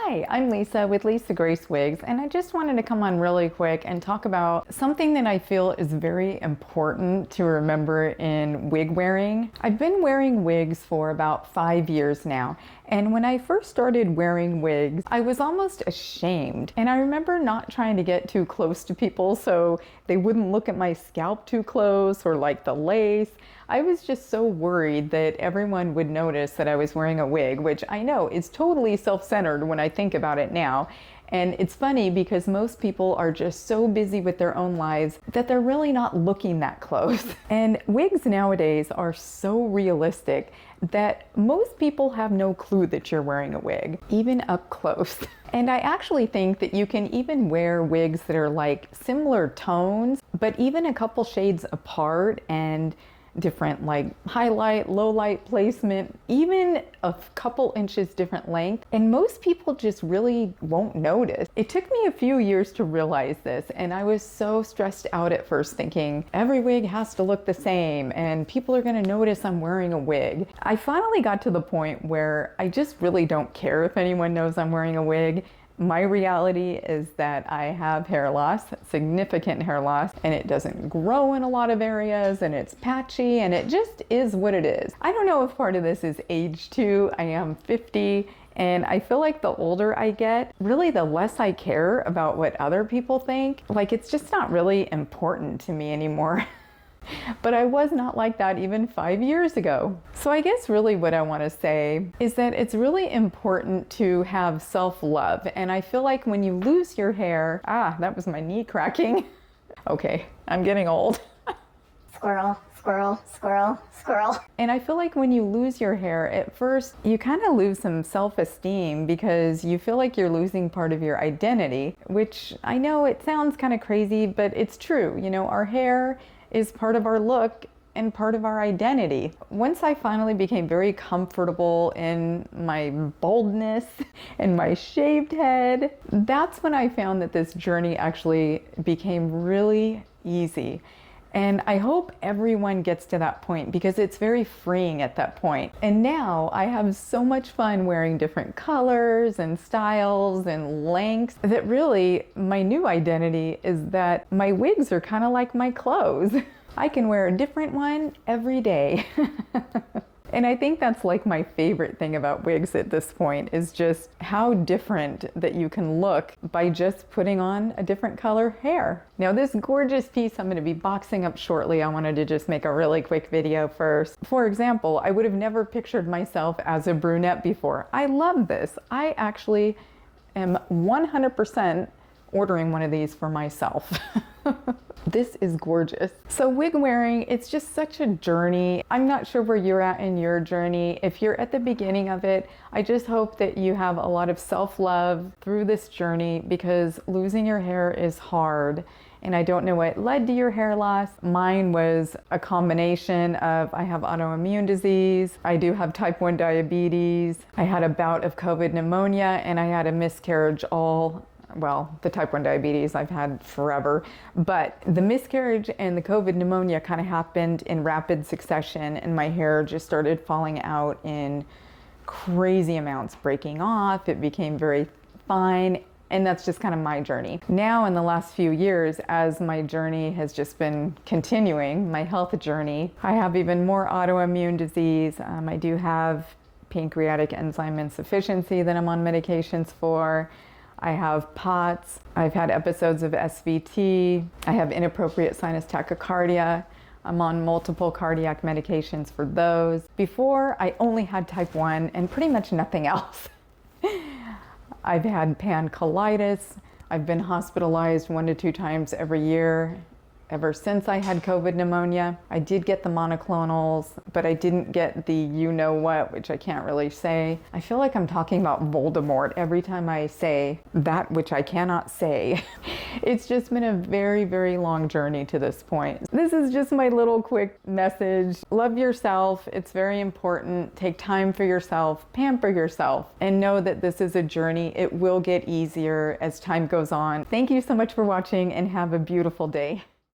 Hi, I'm Lisa with Lisa Grace Wigs, and I just wanted to come on really quick and talk about something that I feel is very important to remember in wig wearing. I've been wearing wigs for about 5 years now, and when I first started wearing wigs, I was almost ashamed. And I remember not trying to get too close to people so they wouldn't look at my scalp too close or like the lace. I was just so worried that everyone would notice that I was wearing a wig, which I know is totally self-centered when I think about it now. And it's funny because most people are just so busy with their own lives that they're really not looking that close. And wigs nowadays are so realistic that most people have no clue that you're wearing a wig, even up close. And I actually think that you can even wear wigs that are like similar tones, but even a couple shades apart and different like highlight, low light placement, even a couple inches different length, and most people just really won't notice. It took me a few years to realize this, and I was so stressed out at first thinking every wig has to look the same and people are going to notice I'm wearing a wig. I finally got to the point where I just really don't care if anyone knows I'm wearing a wig. My reality is that I have hair loss, significant hair loss, and it doesn't grow in a lot of areas, and it's patchy, and it just is what it is. I don't know if part of this is age too. I am 50, and I feel like the older I get, really the less I care about what other people think. Like, it's just not really important to me anymore. But I was not like that even 5 years ago. So I guess really what I want to say is that it's really important to have self-love. And I feel like when you lose your hair, that was my knee cracking. Okay, I'm getting old. Squirrel, squirrel, squirrel, squirrel. And I feel like when you lose your hair, at first you kind of lose some self-esteem because you feel like you're losing part of your identity, which I know it sounds kind of crazy, but it's true. You know, our hair is part of our look and part of our identity. Once I finally became very comfortable in my baldness and my shaved head, that's when I found that this journey actually became really easy. And I hope everyone gets to that point because it's very freeing at that point. And now I have so much fun wearing different colors and styles and lengths that really my new identity is that my wigs are kind of like my clothes. I can wear a different one every day. And I think that's like my favorite thing about wigs at this point is just how different that you can look by just putting on a different color hair. Now this gorgeous piece I'm going to be boxing up shortly, I wanted to just make a really quick video first. For example, I would have never pictured myself as a brunette before. I love this. I actually am 100% ordering one of these for myself. This is gorgeous. So wig wearing, it's just such a journey. I'm not sure where you're at in your journey. If you're at the beginning of it, I just hope that you have a lot of self-love through this journey because losing your hair is hard. And I don't know what led to your hair loss. Mine was a combination of I have autoimmune disease, I do have type 1 diabetes, I had a bout of COVID pneumonia, and I had a miscarriage well, the type 1 diabetes I've had forever, but the miscarriage and the COVID pneumonia kind of happened in rapid succession, and my hair just started falling out in crazy amounts, breaking off. It became very fine, and that's just kind of my journey. Now in the last few years, as my journey has just been continuing, my health journey, I have even more autoimmune disease. I do have pancreatic enzyme insufficiency that I'm on medications for. I have POTS, I've had episodes of SVT, I have inappropriate sinus tachycardia, I'm on multiple cardiac medications for those. Before, I only had type 1 and pretty much nothing else. I've had pancolitis, I've been hospitalized 1 to 2 times every year. Ever since I had COVID pneumonia, I did get the monoclonals, but I didn't get the you-know-what, which I can't really say. I feel like I'm talking about Voldemort every time I say that which I cannot say. It's just been a very, very long journey to this point. This is just my little quick message. Love yourself. It's very important. Take time for yourself, pamper yourself, and know that this is a journey. It will get easier as time goes on. Thank you so much for watching and have a beautiful day.